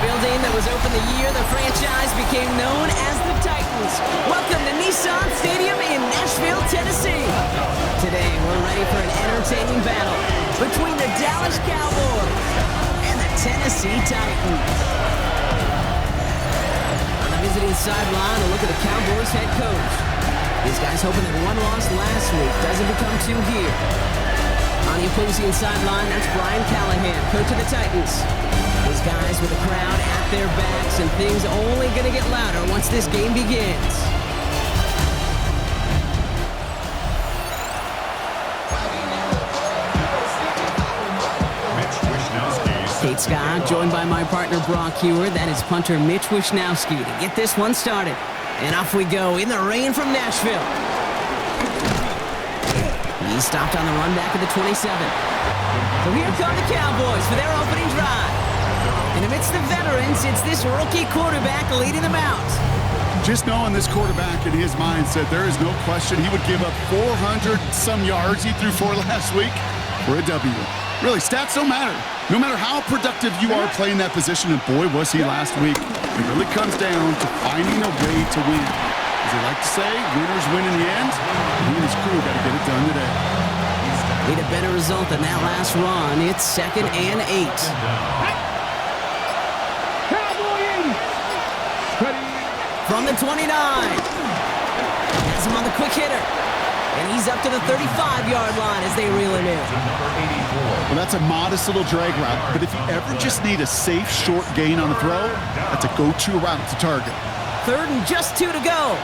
building that was open the year the franchise became known as the Titans. Welcome to Nissan Stadium in Nashville, Tennessee. Today, we're ready for an entertaining battle between the Dallas Cowboys and the Tennessee Titans. On the visiting sideline, a look at the Cowboys head coach. These guys hoping that one loss last week doesn't become two here. On the opposing sideline, that's Brian Callahan, coach of the Titans. These guys with the crowd at their backs, and things only going to get louder once this game begins. Kate Scott, joined by my partner Brock Hewer. That is punter Mitch Wishnowski to get this one started. And off we go in the rain from Nashville. He stopped on the run back at the 27. So here come the Cowboys for their opening drive. And amidst the veterans, it's this rookie quarterback leading them out. Just knowing this quarterback in his mindset, there is no question he would give up 400-some yards. He threw 4 last week for a W. Really, stats don't matter. No matter how productive you are playing that position, and boy, was he last week. It really comes down to finding a way to win. As they like to say, winners win in the end. He and his crew got to get it done today. Need a better result than that last run. It's 2nd and 8. From the 29. Has him on the quick hitter. And he's up to the 35-yard line as they reel him in. Well, that's a modest little drag route, but if you ever just need a safe, short gain on the throw, that's a go-to route to target. 3rd and just 2 to go.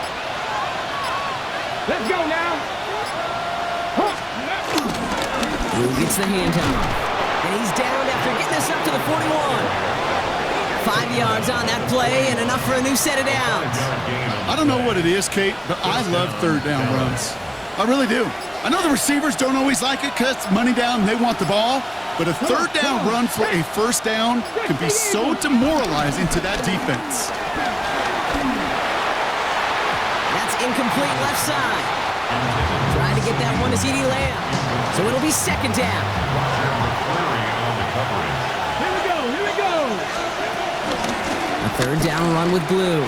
Let's go now. Who gets the handoff? And he's down after getting this up to the 41. 5 yards on that play and enough for a new set of downs. I don't know what it is, Kate, but I love 3rd down runs. I really do. I know the receivers don't always like it because money down, they want the ball, but a 3rd down run for a 1st down can be so demoralizing to that defense. That's incomplete left side. Trying to get that one to CeeDee Lamb. So it'll be 2nd down. Here we go. A 3rd down run with Blue.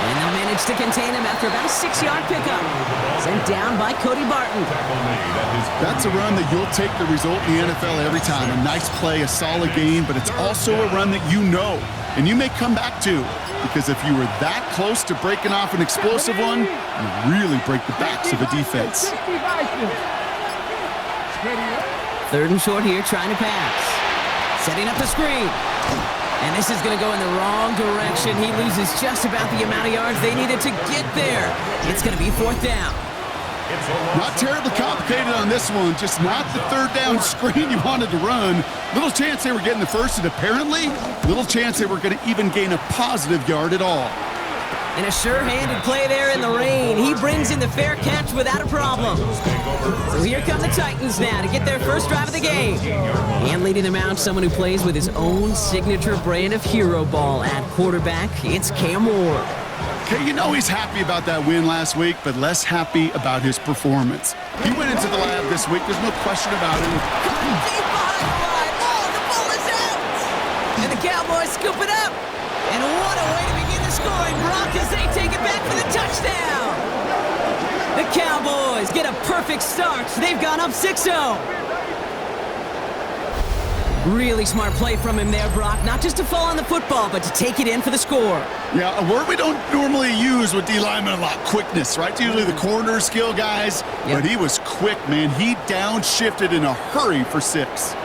And they'll manage to contain him after about a 6-yard pickup. Sent down by Cody Barton. That's a run that you'll take the result in the NFL every time. A nice play, a solid game, but it's also a run that you know and you may come back to, because if you were that close to breaking off an explosive one, you really break the backs of a defense. 3rd and short here, trying to pass. Setting up the screen. And this is going to go in the wrong direction. He loses just about the amount of yards they needed to get there. It's going to be 4th down. Not terribly complicated on this one, just not the 3rd down screen you wanted to run. Little chance they were getting the 1st, and apparently little chance they were going to even gain a positive yard at all. And a sure-handed play there in the rain. He brings in the fair catch without a problem. So here come the Titans now to get their first drive of the game. And leading them out, someone who plays with his own signature brand of hero ball at quarterback. It's Cam Ward. Okay, you know he's happy about that win last week, but less happy about his performance. He went into the lab this week, there's no question about it. Deep behind the line. Oh, the ball is out. And the Cowboys scoop it up. And what a way to begin the scoring, Brock, as they take it back for the touchdown. The Cowboys get a perfect start. They've gone up 6-0. Really smart play from him there, Brock. Not just to fall on the football, but to take it in for the score. Yeah, a word we don't normally use with D linemen a lot, quickness, right? Usually the corner skill guys, but he was quick, man. He downshifted in a hurry for 6.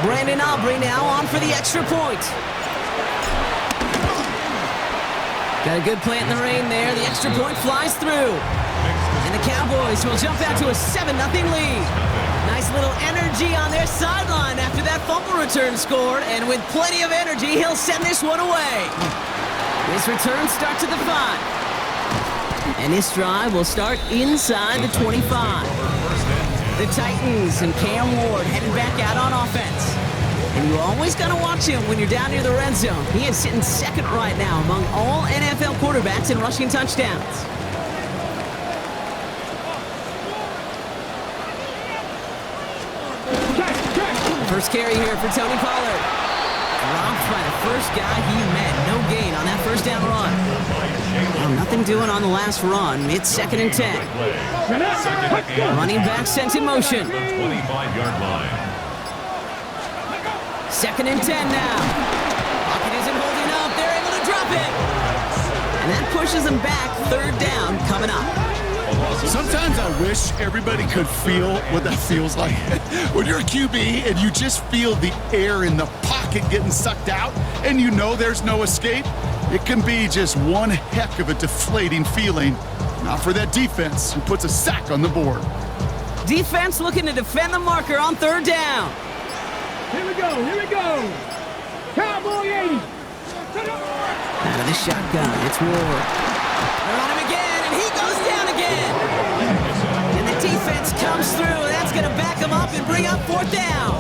Brandon Aubrey now on for the extra point. Got a good plant in the rain there. The extra point flies through. And the Cowboys will jump out to a 7-0 lead. Nice little energy on their sideline after that fumble return scored. And with plenty of energy, he'll send this one away. This return starts at the 5. And this drive will start inside the 25. The Titans and Cam Ward headed back out on offense. And you always got to watch him when you're down near the red zone. He is sitting 2nd right now among all NFL quarterbacks in rushing touchdowns. First carry here for Tony Pollard. Dropped by the first guy he met. No gain on that first down run. Well, nothing doing on the last run. It's 2nd and 10. Running back sent in motion. 25-yard line. 2nd and 10 now. Pocket isn't holding up. They're able to drop it. And that pushes them back. 3rd down coming up. Sometimes I wish everybody could feel what that feels like. When you're a QB and you just feel the air in the pocket getting sucked out and you know there's no escape, it can be just one heck of a deflating feeling. Not for that defense who puts a sack on the board. Defense looking to defend the marker on 3rd down. Here we go, here we go. Cowboy 80. Out of the shotgun, it's Ward. They're on him again, and he goes down again. And the defense comes through, and that's going to back him up and bring up 4th down.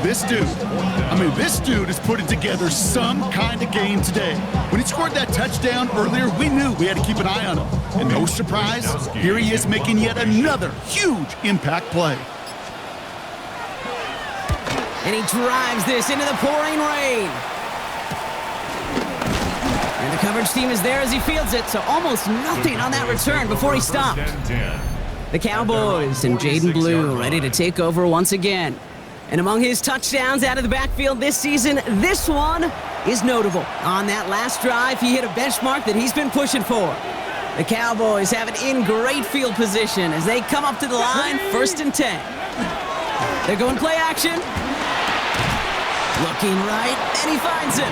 This dude is putting together some kind of game today. When he scored that touchdown earlier, we knew we had to keep an eye on him. And no surprise, here he is making yet another huge impact play. And he drives this into the pouring rain. And the coverage team is there as he fields it, so almost nothing on that return before he stopped. The Cowboys and Jaden Blue ready to take over once again. And among his touchdowns out of the backfield this season, this one is notable. On that last drive, he hit a benchmark that he's been pushing for. The Cowboys have it in great field position as they come up to the line, 1st and 10. They're going play action. Looking right, and he finds him.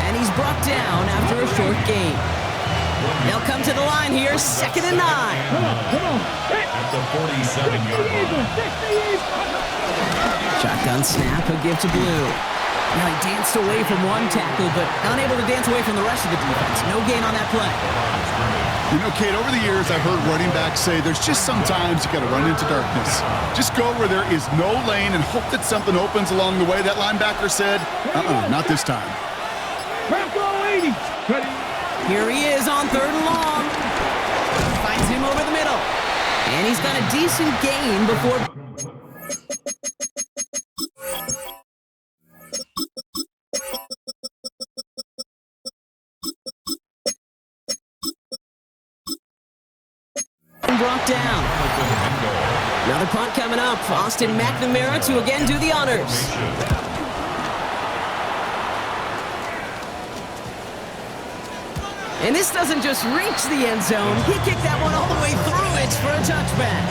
And he's brought down after a short gain. They'll come to the line here, 2nd and 9. Come on. At the 47-yard line. Shotgun snap, he'll give to Blue. Now he danced away from one tackle, but unable to dance away from the rest of the defense. No gain on that play. You know, Kate, over the years, I've heard running backs say there's just sometimes you got to run into darkness. Just go where there is no lane and hope that something opens along the way. That linebacker said, not this time. Bronco 80. Here he is on 3rd and long. Finds him over the middle. And he's got a decent gain before... brought down. Another punt coming up. Austin McNamara to again do the honors. And this doesn't just reach the end zone. He kicked that one all the way through it for a touchback.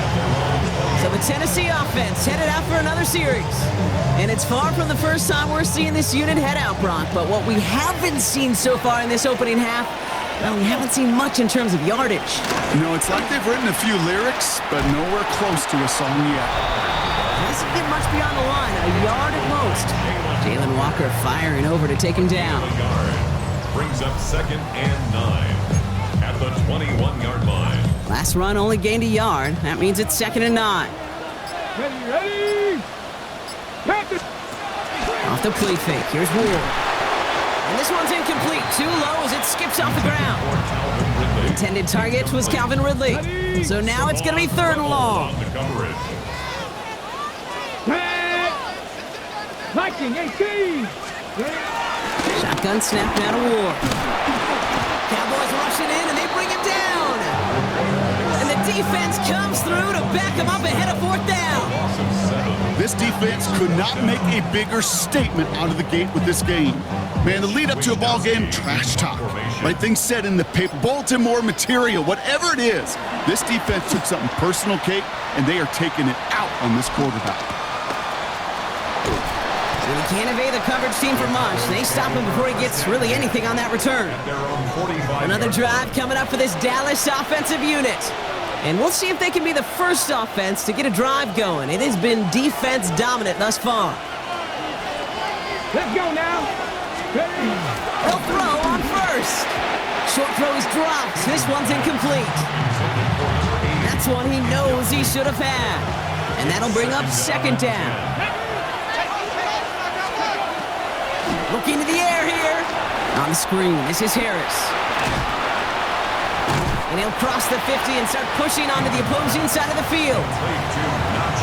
So the Tennessee offense headed out for another series. And it's far from the first time we're seeing this unit head out, Brock. But what we haven't seen so far in this opening half, well, we haven't seen much in terms of yardage. No, it's like they've written a few lyrics, but nowhere close to a song yet. Doesn't get much beyond the line, a yard at most. Jalen Walker firing over to take him down. Brings up 2nd and 9 at the 21-yard line. Last run only gained a yard. That means it's 2nd and 9. Ready. Off the play fake, here's Ward. And this one's incomplete. Too low as it skips off the ground. The intended target was Calvin Ridley. So now it's going to be 3rd and long. Viking 18. Shotgun snap now to Ward. Cowboys rushing in and they bring him down. And the defense comes through to back him up ahead of 4th down. This defense could not make a bigger statement out of the gate with this game. Man, the lead up to a ball game, trash talk. Right things said in the paper, Baltimore material, whatever it is. This defense took something personal, Kate, and they are taking it out on this quarterback. And he can't evade the coverage team for much. They stop him before he gets really anything on that return. Another drive coming up for this Dallas offensive unit. And we'll see if they can be the first offense to get a drive going. It has been defense dominant thus far. Let's go now. He'll throw on first. Short throw is dropped. This one's incomplete. That's one he knows he should have had. And that'll bring up 2nd down. Looking to the air here. On the screen, this is Harris. And he'll cross the 50 and start pushing onto the opposing side of the field.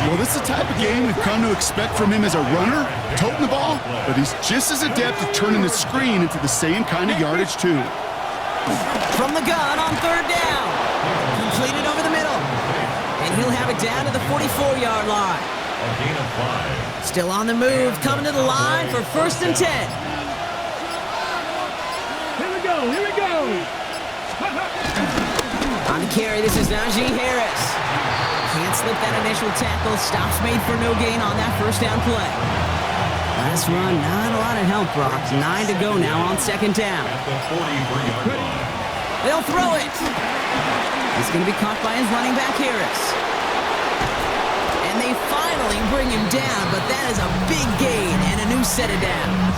Well, this is the type of game we've come to expect from him as a runner, toting the ball, but he's just as adept at turning the screen into the same kind of yardage, too. From the gun on third down. Completed over the middle. And he'll have it down to the 44-yard line. A gain of 5. Still on the move, coming to the line for 1st and 10. Here we go, here we go. On the carry, this is Najee Harris. Can't slip that initial tackle. Stops made for no gain on that first down play. Last run, not a lot of help, Brock. 9 to go now on 2nd down. At the 43-yard line. They'll throw it. He's going to be caught by his running back, Harris. And they finally bring him down, but that is a big gain and a new set of downs.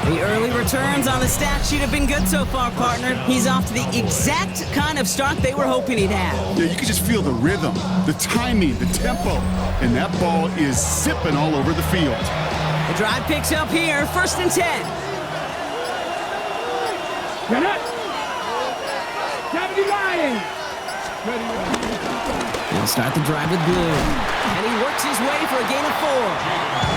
The early returns on the stat sheet have been good so far, partner. He's off to the exact kind of start they were hoping he'd have. Yeah, you can just feel the rhythm, the timing, the tempo, and that ball is zipping all over the field. The drive picks up here, 1st and 10. Get up. Deputy Lion. He'll start the drive with blue. And he works his way for a gain of 4.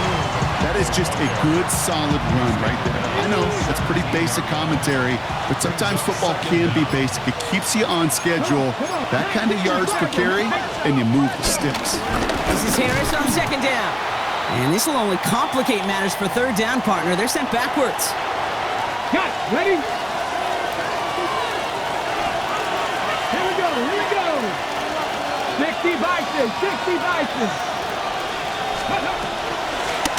That is just a good, solid run right there. I know that's pretty basic commentary, but sometimes football can be basic. It keeps you on schedule, that kind of yards per carry, and you move the sticks. This is Harris on 2nd down. And this will only complicate matters for 3rd down, partner. They're sent backwards. Cut, ready? Here we go, here we go. 60 Bison, 60 Bison.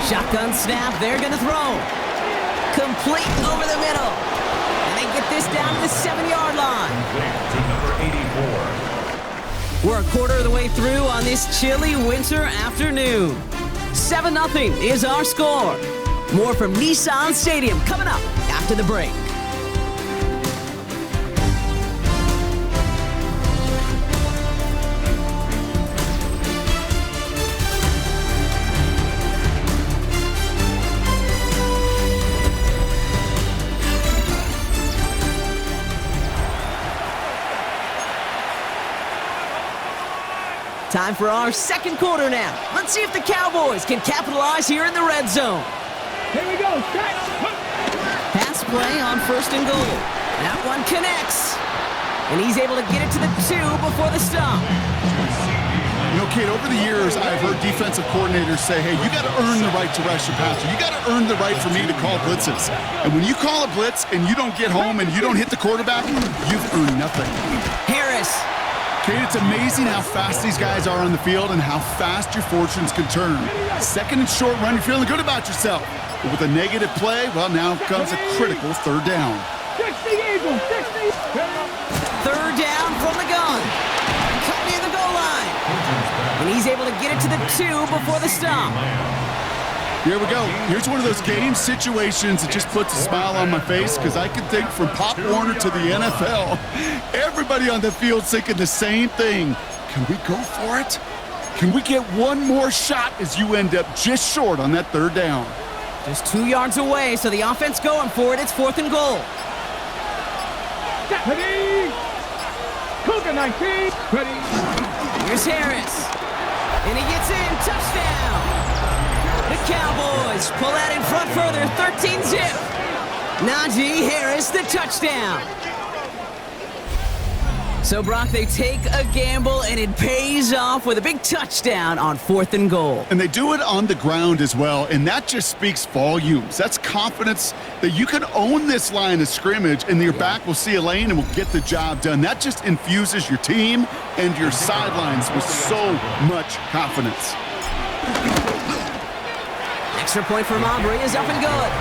Shotgun snap, they're going to throw. Complete over the middle. And they get this down to the 7-yard line. To number 84. We're a quarter of the way through on this chilly winter afternoon. 7-0 is our score. More from Nissan Stadium coming up after the break. Time for our 2nd quarter now. Let's see if the Cowboys can capitalize here in the red zone. Here we go, set. Pass play on 1st and goal. That one connects. And he's able to get it to the 2 before the stop. You know, Kate, over the years, I've heard defensive coordinators say, hey, you got to earn the right to rush your passer. You got to earn the right for me to call blitzes. And when you call a blitz and you don't get home and you don't hit the quarterback, you've earned nothing. Harris. Kate, it's amazing how fast these guys are on the field and how fast your fortunes can turn. 2nd and short run, you're feeling good about yourself. But with a negative play, well, now comes a critical 3rd down. 60 Eagles, 60. 3rd down from the gun. Cut near the goal line. And he's able to get it to the 2 before the stop. Here we go. Here's one of those game situations that just puts a smile on my face because I can think from Pop Warner to the NFL. Everybody on the field thinking the same thing. Can we go for it? Can we get one more shot as you end up just short on that 3rd down? Just 2 yards away, so the offense going for it. It's 4th and goal. Ready. Cougar 19. Ready. Here's Harris. And he gets in. Touchdown. The Cowboys pull that in front further, 13-zip. Najee Harris, the touchdown. So, Brock, they take a gamble, and it pays off with a big touchdown on 4th and goal. And they do it on the ground as well, and that just speaks volumes. That's confidence that you can own this line of scrimmage, and your back will see a lane and will get the job done. That just infuses your team and your sidelines with so much confidence. Extra point from Aubrey is up and good.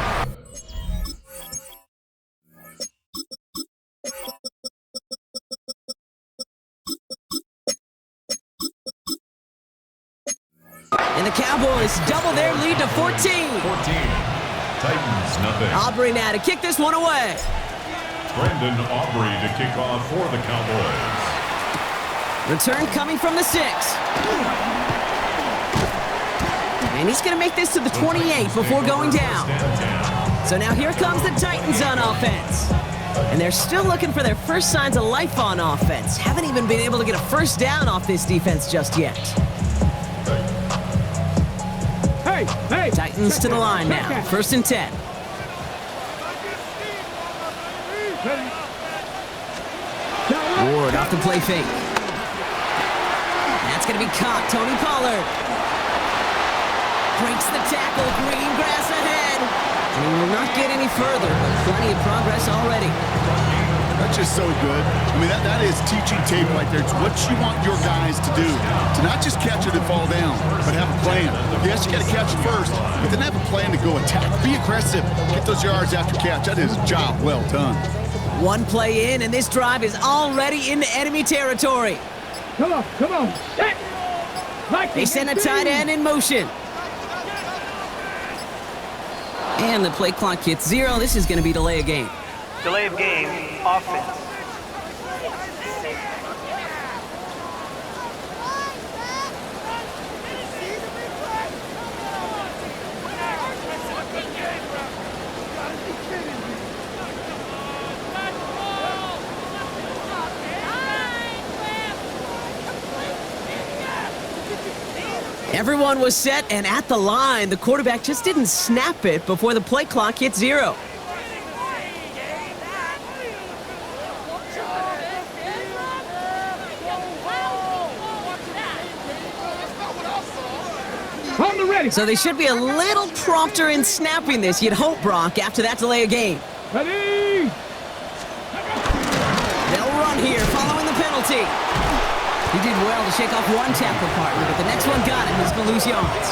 And the Cowboys double their lead to 14. 14. Titans, nothing. Aubrey now to kick this one away. Brendan Aubrey to kick off for the Cowboys. Return coming from the 6. And he's going to make this to the 28 before going down. So now here comes the Titans on offense. And they're still looking for their first signs of life on offense. Haven't even been able to get a first down off this defense just yet. Hey! Titans to the line now. 1st and 10. Ward off the play fake. That's going to be caught. Tony Pollard breaks the tackle. Green grass ahead. And he will not get any further, but plenty of progress already. That's just so good. I mean, that is teaching tape right there. It's what you want your guys to do. To not just catch it and fall down, but have a plan. Yes, you got to catch it first, but then have a plan to go attack. Be aggressive. Get those yards after catch. That is a job well done. One play in, and this drive is already into enemy territory. Come on. Set. They send a tight end in motion. And the play clock hits 0. This is going to be delay of game. Delay of game, offense. Everyone was set and at the line. The quarterback just didn't snap it before the play clock hit 0. So they should be a little prompter in snapping this, you'd hope, Brock, after that delay of game. Ready? They'll run here following the penalty. He did well to shake off one tackle partner, but the next one got him. He's going to lose yards.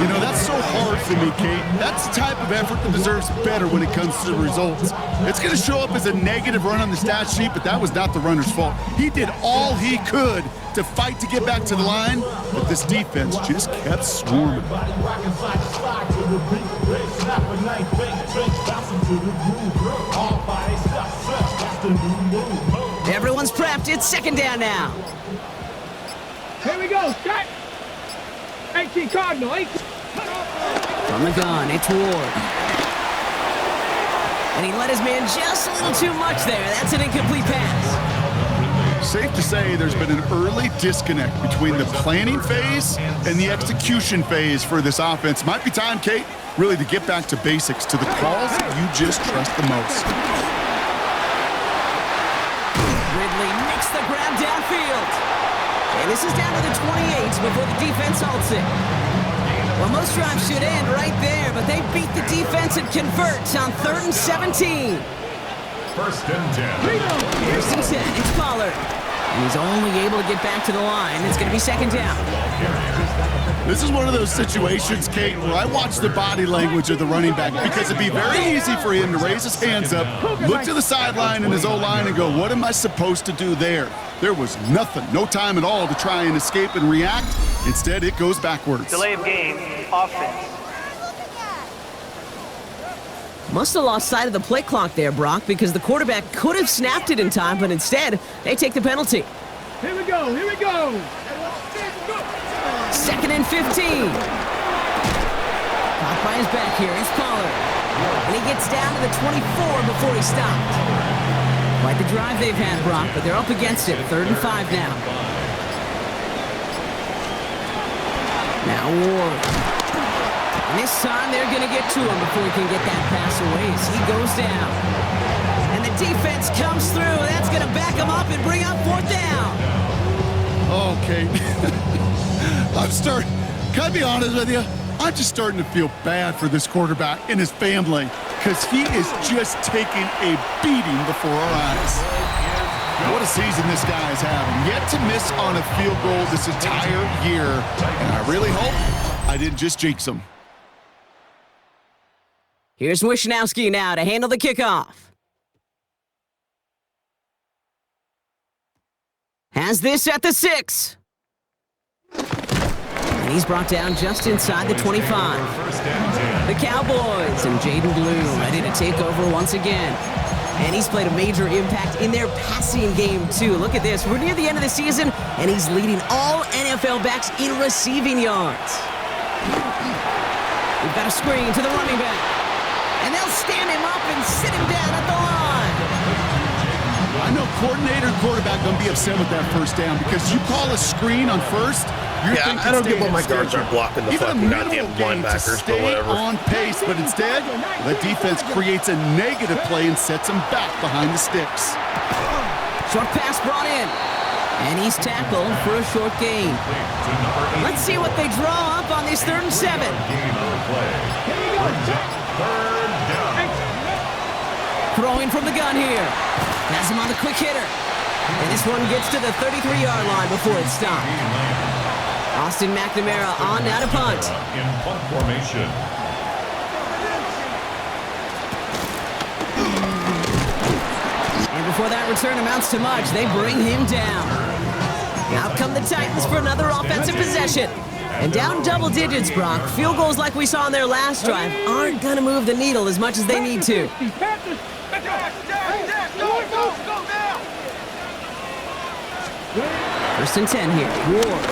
You know, that's so hard for me, Kate. That's the type of effort that deserves better when it comes to the results. It's going to show up as a negative run on the stat sheet, but that was not the runner's fault. He did all he could to fight to get back to the line, but this defense just kept swarming. Everyone's prepped. It's 2nd down now. Here we go. Set. 18 Cardinal. 18. From the gun, it's Ward. And he let his man just a little too much there. That's an incomplete pass. Safe to say there's been an early disconnect between the planning phase and the execution phase for this offense. Might be time, Kate, really to get back to basics, to the calls that you just trust the most. Ridley makes the grab downfield. And this is down to the 28 before the defense halts it. Well, most drives should end right there, but they beat the defense and convert on 3rd and 17. 1st and 10. 1st and 10, it's Pollard. And he's only able to get back to the line. It's going to be 2nd down. This is one of those situations, Kate, where I watch the body language of the running back because it'd be very easy for him to raise his hands up, look to the sideline in his O-line and go, what am I supposed to do there? There was nothing, no time at all to try and escape and react. Instead, it goes backwards. Delay of game, offense. Must have lost sight of the play clock there, Brock, because the quarterback could have snapped it in time, but instead, they take the penalty. Here we go. 2nd and 15. Caught by his back here. It's Pollard. And he gets down to the 24 before he stopped. Quite the drive they've had, Brock, but they're up against it. 3rd and 5 now. Now Ward. And this time they're going to get to him before he can get that pass away as he goes down. And the defense comes through. That's going to back him up and bring up 4th down. Okay. Can I be honest with you? I'm just starting to feel bad for this quarterback and his family because he is just taking a beating before our eyes. What a season this guy is having. Yet to miss on a field goal this entire year. And I really hope I didn't just jinx him. Here's Wishnowski now to handle the kickoff. Has this at the 6. And he's brought down just inside the 25. The Cowboys and Jaden Blue ready to take over once again. And he's played a major impact in their passing game, too. Look at this. We're near the end of the season, and he's leading all NFL backs in receiving yards. We've got a screen to the running back. And they'll stand him up and sit him down at the line. I know coordinator and quarterback going to be upset with that 1st down because you call a screen on 1st, Yeah, I don't get why my guards aren't blocking the fucking goddamn linebackers, but whatever. On pace, but instead, the defense creates a negative play and sets them back behind the sticks. Short pass brought in. And he's tackled for a short gain. Let's see what they draw up on this 3rd and 7. Throwing from the gun here. Has him on the quick hitter. And this one gets to the 33-yard line before it's stopped. Austin McNamara on now to punt. In punt formation. And before that return amounts to much, they bring him down. Out come the Titans for another offensive possession. And down double digits, Brock. Field goals like we saw on their last drive aren't going to move the needle as much as they need to. First and 10 here. Ward.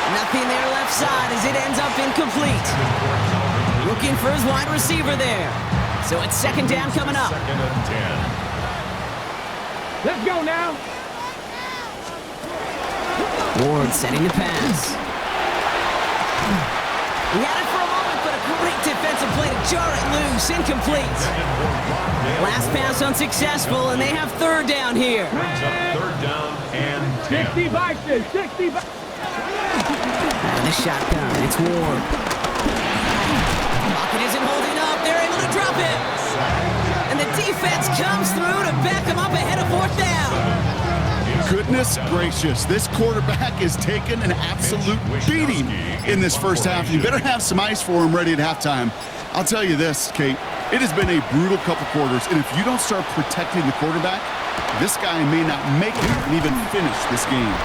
Nothing there left side as it ends up incomplete. Looking for his wide receiver there. So it's 2nd down coming up. 2nd and 10. Let's go now. Ward setting the pass. He had it for a moment, but a great defensive play to jar it loose. Incomplete. Last pass unsuccessful, and they have 3rd down here. Brings up 3rd down and 10. 60 boxes, 60 boxes. And the shotgun, it's Ward. Lockett isn't holding up. They're able to drop it. And the defense comes through to back him up ahead of 4th down. Goodness gracious, this quarterback is taking an absolute beating in this first half. You better have some ice for him ready at halftime. I'll tell you this, Kate, it has been a brutal couple quarters, and if you don't start protecting the quarterback, this guy may not make it and even finish this game.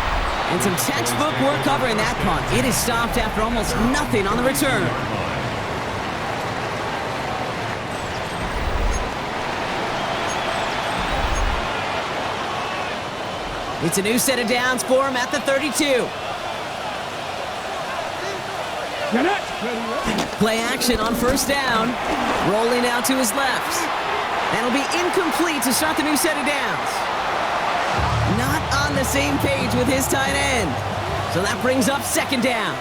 And some textbook work covering that punt. It is stopped after almost nothing on the return. It's a new set of downs for him at the 32. Play action on 1st down. Rolling out to his left. That'll be incomplete to start the new set of downs. Not on the same page with his tight end. So that brings up 2nd down.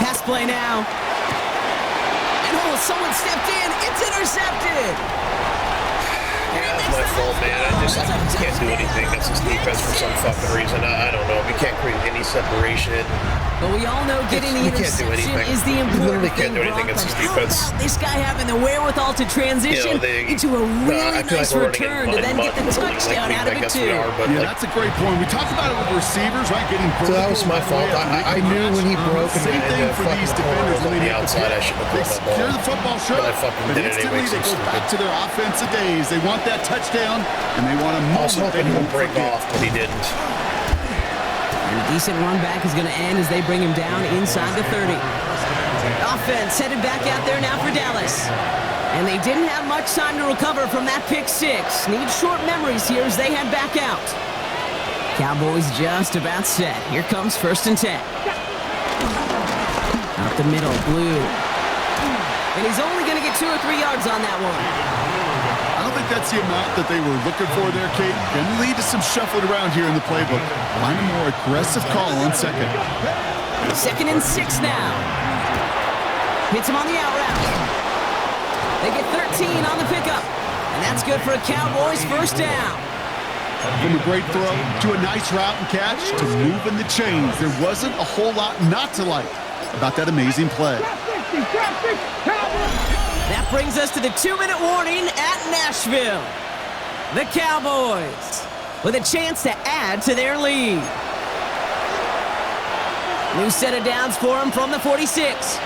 Pass play now. And someone stepped in. It's intercepted. That's my fault, man. I can't do anything. That's his defense for some fucking reason. I don't know. We can't create any separation. But we all know getting the interception is the important literally can't do anything against his defense. How about this guy having the wherewithal to transition into a really nice return to then get the touchdown out of it too. Yeah, that's a great point. We talked about it with receivers, right? Getting so that was my fault. I knew when he broke and the for these defenders on the outside, I should have they secure the football show, but instantly they go back to their offensive days. They want that touchdown, and they want a moment. I was hoping he would break off, but he didn't. And a decent run back is going to end as they bring him down inside the 30. Offense headed back out there now for Dallas. And they didn't have much time to recover from that pick 6. Need short memories here as they head back out. Cowboys just about set. Here comes 1st and 10. Out the middle, Blue. And he's only going to get 2 or 3 yards on that one. I don't think that's the amount that they were looking for there, Kate. Can lead to some shuffling around here in the playbook. Find a more aggressive call on 2nd. 2nd and 6 now. Hits him on the out route. They get 13 on the pickup. And that's good for a Cowboys 1st down. From a great throw to a nice route and catch to moving the chains. There wasn't a whole lot not to like about that amazing play. That brings us to the 2-minute warning at Nashville. The Cowboys with a chance to add to their lead. New set of downs for them from the 46.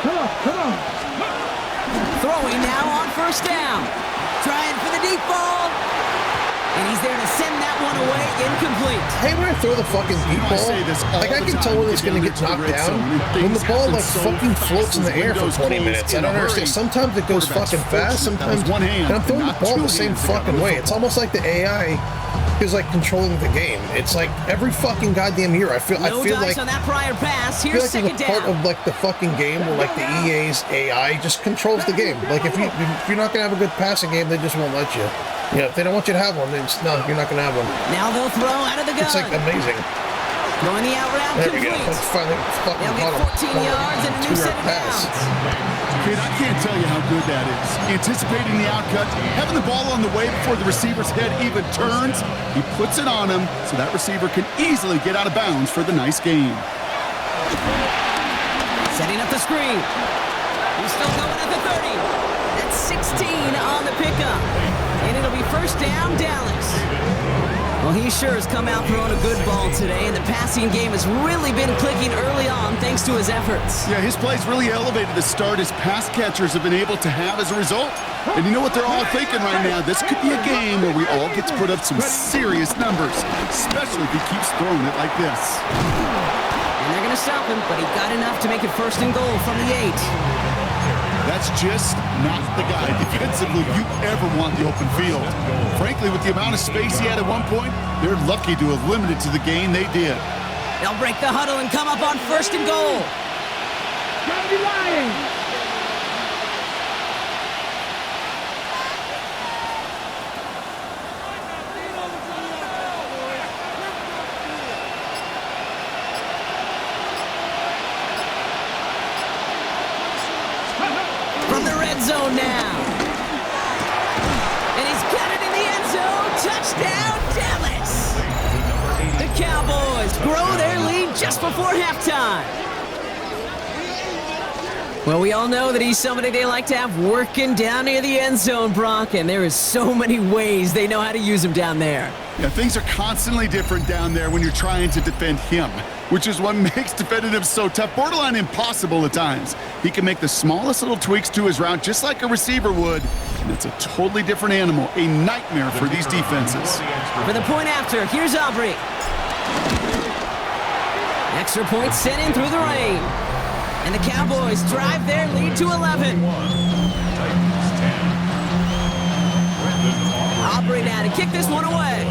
Come on. Throwing now on 1st down. Trying for the deep ball. And he's there to send that one away incomplete. Hey, when I throw the fucking deep ball, like I can tell when it's going to get knocked down when the ball like fucking floats in the air for 20 minutes. I don't understand. Sometimes it goes fucking fast, sometimes, and I'm throwing the ball the same fucking way. It's almost like the AI is like controlling the game. It's like every fucking goddamn year. I feel dice like on that prior pass. Here's like second there's a part down. of like the fucking game where like the EA's AI just controls the game. Like if you're not gonna have a good passing game, they just won't let you. You know, if they don't want you to have one, then no, you're not gonna have one. Now they'll throw out of the gun. It's like amazing. Throwing the out route There we complete. go. Let's finally fucking They'll get 14 yards and a new set of downs. Kid, I can't tell you how good that is. Anticipating the outcut, having the ball on the way before the receiver's head even turns, he puts it on him so that receiver can easily get out of bounds for the nice gain. Setting up the screen. He's still going at the 30. That's 16 on the pickup. And it'll be first down, Dallas. Well, he sure has come out throwing a good ball today, and the passing game has really been clicking early on thanks to his efforts. Yeah, his plays really elevated the start his pass catchers have been able to have as a result. And you know what they're all thinking right now? This could be a game where we all get to put up some serious numbers, especially if he keeps throwing it like this. And they're going to stop him, but he got enough to make it first and goal from the 8. That's just not the guy defensively you ever want in the open field. Frankly, with the amount of space he had at one point, they're lucky to have limited to the gain they did. They'll break the huddle and come up on first and goal. Gotta be lying. From the red zone now. And he's got it in the end zone. Touchdown, Dallas. The Cowboys grow their lead just before halftime. Well, we all know that he's somebody they like to have working down near the end zone, Brock, and there is so many ways they know how to use him down there. Yeah, things are constantly different down there when you're trying to defend him, which is what makes defending him so tough, borderline impossible at times. He can make the smallest little tweaks to his route just like a receiver would, and it's a totally different animal, a nightmare for these defenses. For the point after, here's Aubrey. Extra point sent in through the rain. And the Cowboys drive their lead to 11. Aubrey now to kick this one away.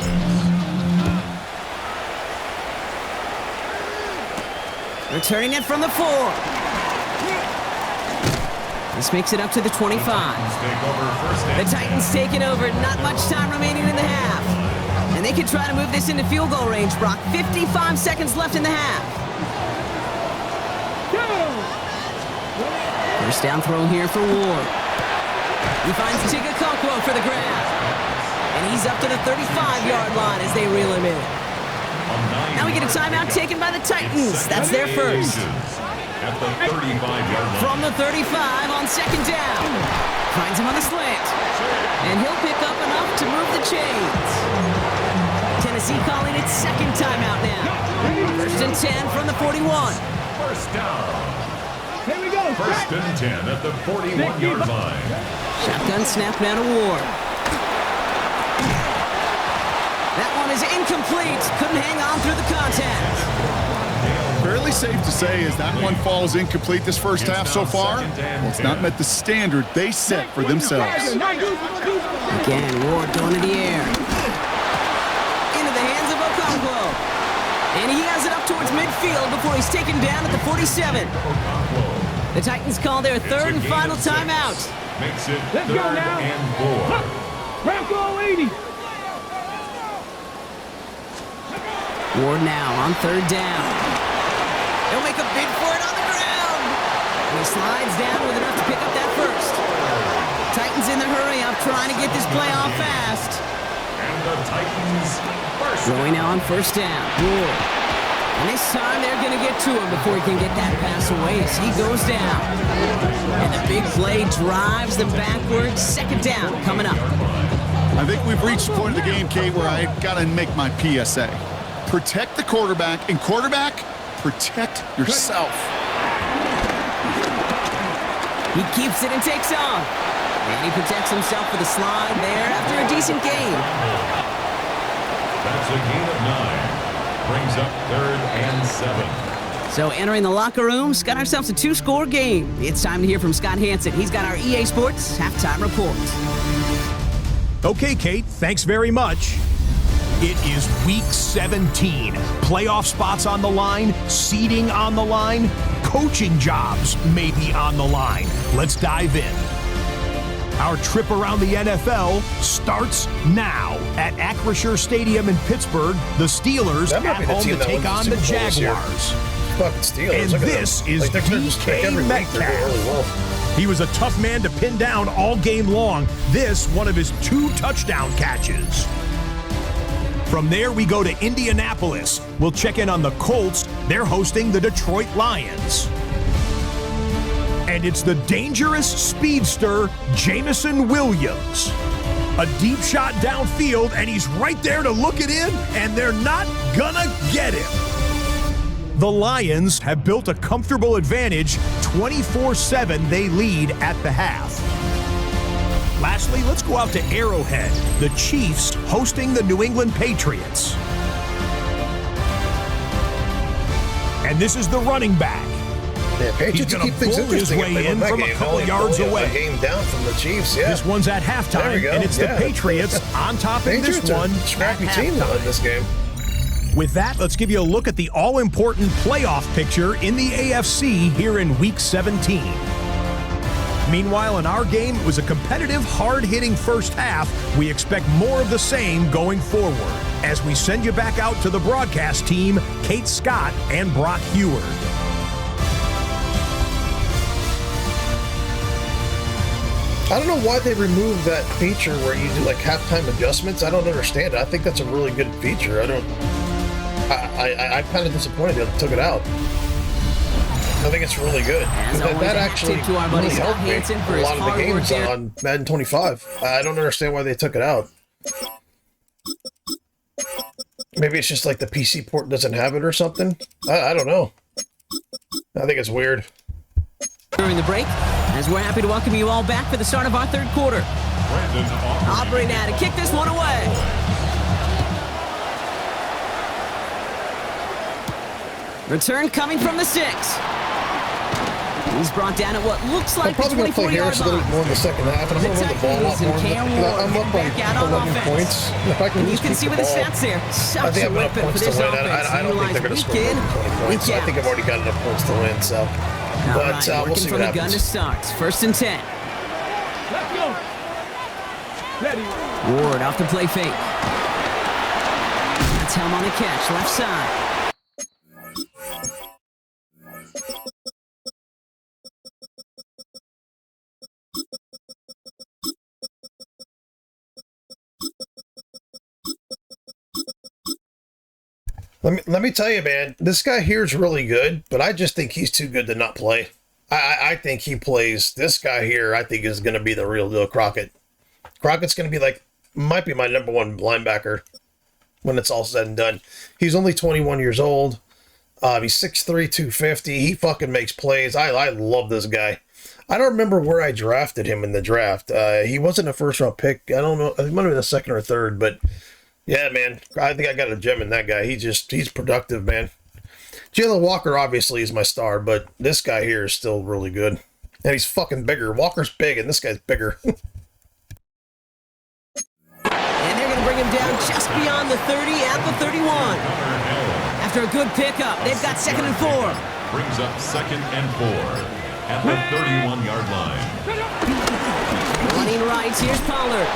Returning it from the 4. This makes it up to the 25. The Titans taking over. Not much time remaining in the half. And they can try to move this into field goal range, Brock. 55 seconds left in the half. First down throw here for Ward. He finds Chigakonkwo for the grab. And he's up to the 35-yard line as they reel him in. Now we get a timeout taken by the Titans. That's their first. At the 35-yard line. From the 35 on second down. Finds him on the slant. And he'll pick up enough to move the chains. Tennessee calling its second timeout now. First and 10 from the 41. First down. Here we go. First and 10 at the 41-yard line. Shotgun snap now to Ward. That one is incomplete. Couldn't hang on through the contact. Fairly safe to say as that one falls incomplete this first half so far, well, it's not met the standard they set for themselves. Again, Ward going to the air. Into the hands of Okonkwo. And he has it up towards midfield before he's taken down at the 47. The Titans call their third and final timeout. Makes it Let's go third now. and 4. Bronco 80. Ward now on third down. He'll make a bid for it on the ground. And he slides down with enough to pick up that first. Titans in the hurry up, trying to get this play off fast. And the Titans first. Going now on first down. Ward. And this time they're going to get to him before he can get that pass away as he goes down. And the big play drives them backwards. Second down coming up. I think we've reached the point of the game, Kate, where I got to make my PSA. Protect the quarterback, and quarterback, protect yourself. He keeps it and takes off. And he protects himself with a slide there after a decent game. That's a gain of 9. Brings up third and 7. So entering the locker room, got ourselves a 2-score game. It's time to hear from Scott Hansen. He's got our EA Sports halftime report. Okay, Kate, thanks very much. It is week 17. Playoff spots on the line, seeding on the line, coaching jobs may be on the line. Let's dive in. Our trip around the NFL starts now. At Acrisure Stadium in Pittsburgh, the Steelers at home to take on the Jaguars. Fucking Steelers. And this is DK Metcalf. He was a tough man to pin down all game long. This, one of his 2 touchdown catches. From there, we go to Indianapolis. We'll check in on the Colts. They're hosting the Detroit Lions. And it's the dangerous speedster, Jameson Williams. A deep shot downfield, and he's right there to look it in, and they're not gonna get him. The Lions have built a comfortable advantage. 24-7 they lead at the half. Lastly, let's go out to Arrowhead. The Chiefs hosting the New England Patriots. And this is the running back. Yeah, Patriots He's going keep to things pull his interesting way in from a couple yards away. Game down from the Chiefs, yeah. This one's at halftime, and it's the Patriots on top in this one. Scrappy team in this game. With that, let's give you a look at the all-important playoff picture in the AFC here in Week 17. Meanwhile, in our game, it was a competitive, hard-hitting first half. We expect more of the same going forward as we send you back out to the broadcast team, Kate Scott and Brock Heward. I don't know why they removed that feature where you do like halftime adjustments. I don't understand it. I think that's a really good feature. I'm kind of disappointed they took it out. I think it's really good. That actually really helped me for a lot of the games on Madden 25. I don't understand why they took it out. Maybe it's just like the PC port doesn't have it or something. I don't know. I think it's weird. During the break, as we're happy to welcome you all back for the start of our third quarter. Aubrey now to kick this one away. Return coming from the 6. He's brought down at what looks like I'm probably going to play Harris a little bit more in the second half, and I'm going to run the ball a lot more. I'm up by 11 points. If I can you can see with the stats there. I think I have enough points to win. I don't think they're going to score more than 20 points. I think I've already got enough points to win, so. But we'll see what happens. Gun to start. 1st and 10. Let's go. Ward off the play fake. That's Helm on the catch, left side. Let me tell you, man, this guy here is really good, but I just think he's too good to not play. I think he plays. This guy here, I think, is going to be the real deal, Crockett. Crockett's going to be might be my number 1 linebacker when it's all said and done. He's only 21 years old. He's 6'3", 250. He fucking makes plays. I love this guy. I don't remember where I drafted him in the draft. He wasn't a first-round pick. I don't know. It might have been a 2nd or 3rd, but... yeah, man. I think I got a gem in that guy. He's productive, man. Jalen Walker obviously is my star, but this guy here is still really good. And he's fucking bigger. Walker's big, and this guy's bigger. And they're going to bring him down just beyond the 30 at the 31. After a good pickup, they've got 2nd and 4. Brings up 2nd and 4 at the 31-yard line. Running right, here's Pollard.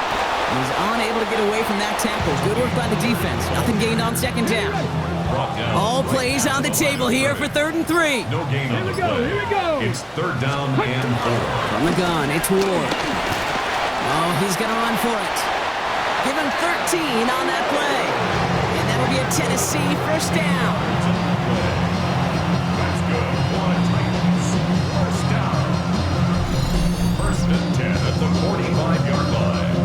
He's unable to get away from that tackle. Good work by the defense. Nothing gained on 2nd down. All plays on the table here for 3rd and 3. No gain on the play. It's 3rd down and 4. From the gun, it's Ward. Oh, he's going to run for it. Give him 13 on that play. And that'll be a Tennessee 1st down. That's good. Titans. 1st down. 1st and 10 at the 45-yard line.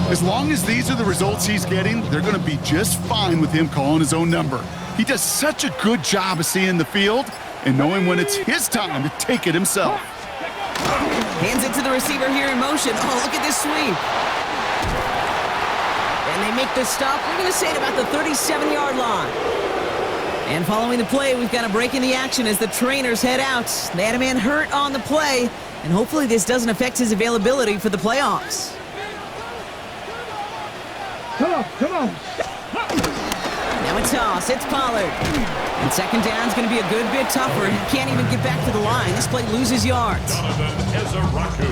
As long as these are the results he's getting, they're going to be just fine with him calling his own number. He does such a good job of seeing the field and knowing when it's his time to take it himself. Hands it to the receiver here in motion. Oh, look at this sweep. And they make the stop. We're going to say at about the 37-yard line. And following the play, we've got a break in the action as the trainers head out. They had a man hurt on the play, and hopefully this doesn't affect his availability for the playoffs. Come on. Now a toss, it's Pollard. And second down's going to be a good bit tougher. He can't even get back to the line. This play loses yards.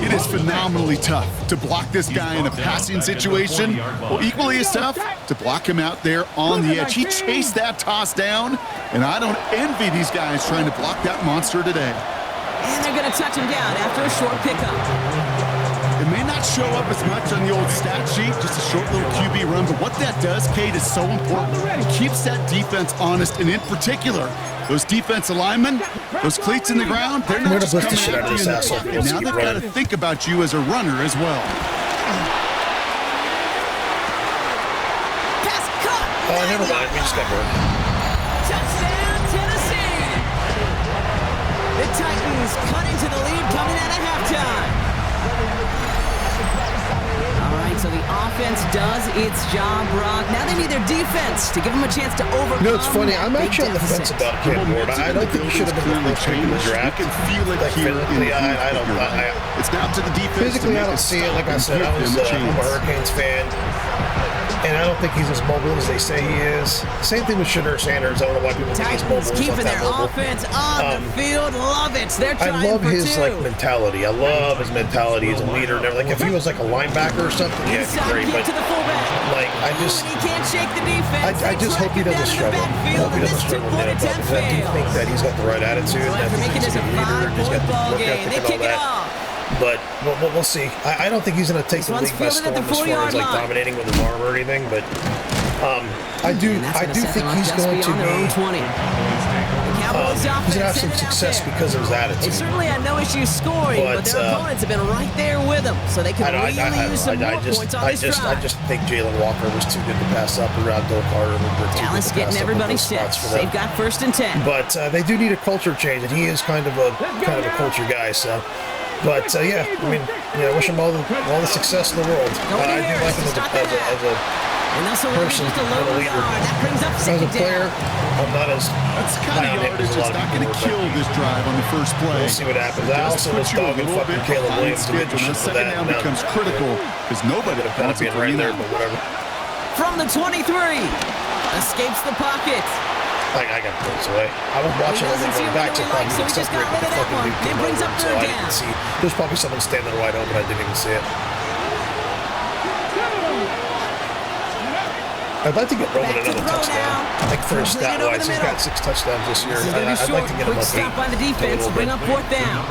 It is phenomenally tough to block this guy in a passing situation. Well, equally as tough to block him out there on the edge. He chased that toss down, and I don't envy these guys trying to block that monster today. And they're going to touch him down after a short pickup. It may not show up as much on the old stat sheet, just a short little QB run, but what that does, Kate, is so important. It keeps that defense honest, and in particular, those defensive linemen, those cleats in the ground, they're not just coming after you in the pocket. Now they've got to think about you as a runner as well. Pass cut! Oh, never mind. We just got burned. Touchdown, Tennessee! The Titans cut into the lead coming out of halftime. All right, so the offense does its job, Brock. Now they need their defense to give them a chance to overcome. You know, it's funny. I'm that actually on big the fence deficit. about Cam Ward. I don't think he should have been the first pick in the draft. You can feel it Like, here. physically, I don't. It's now to the defense. Physically, I don't see it. Like I said, I'm a Hurricanes fan, and I don't think he's as mobile as they say he is. Same thing with Shedeur Sanders. I don't know why people think he's mobile. Titans keeping their offense on the field. Love it. They're I trying love for his two. mentality. I love his mentality as a leader. And everything. Like if he was like a linebacker or something, yeah, it'd be Inside great. kick But to the fullback. like I just. He can't shake the defense. I just hope he doesn't struggle. I hope he doesn't struggle with that. But I do think that he's got the right attitude. So And I after think making he's this a a good leader. And he's got 5-point the ball work game, ethic they and all kick it that. off. But we'll see. I don't think he's going to take the This league one's by fielded at storm the as far 4-yard as like line. dominating with his arm or anything. But I do And that's gonna set think them up he's just going to beyond their own be. 20. The Cowboys He's going to have offense some headed out success there. because of his They attitude. certainly had no issue scoring, but their opponents have been right there with them, so they could really use some more points on this I drive. just think Jalen Walker was too good to pass up around Bill Carter. And we're too Dallas good to pass getting up everybody with those set. spots for them. They've got 1st and 10. But they do need a culture change, and he is kind of a culture guy. So, but yeah, I mean, I wish him all the success in the world. I do like him as a And also person, just a and low a leader. yard. That brings up As a second player, down. I'm not as That's the kind high of on him yardage as a lot that's of not going to people kill are, this drive on the first play. We'll see what happens. I Just also put was you a dogging little fucking bit Caleb behind Williams to make schedule. sure That for second that. down Now, becomes critical because nobody kind wants of it being right there, but whatever. From the 23. Escapes the pocket. I got those away. I was watching He doesn't everything see back what to he probably likes, so he just got separate rid of that fucking one. Duke It team brings over, up so third I down. didn't see. There's probably someone standing wide open. I didn't even see it. I'd like to get Roman Back to another throw touchdown. now. Like for his Completed stat over wise, the he's middle. got 6 touchdowns this year. This is going to be I'd short. like to get him Quick up stop 8. by the defense. Bring up 4th down.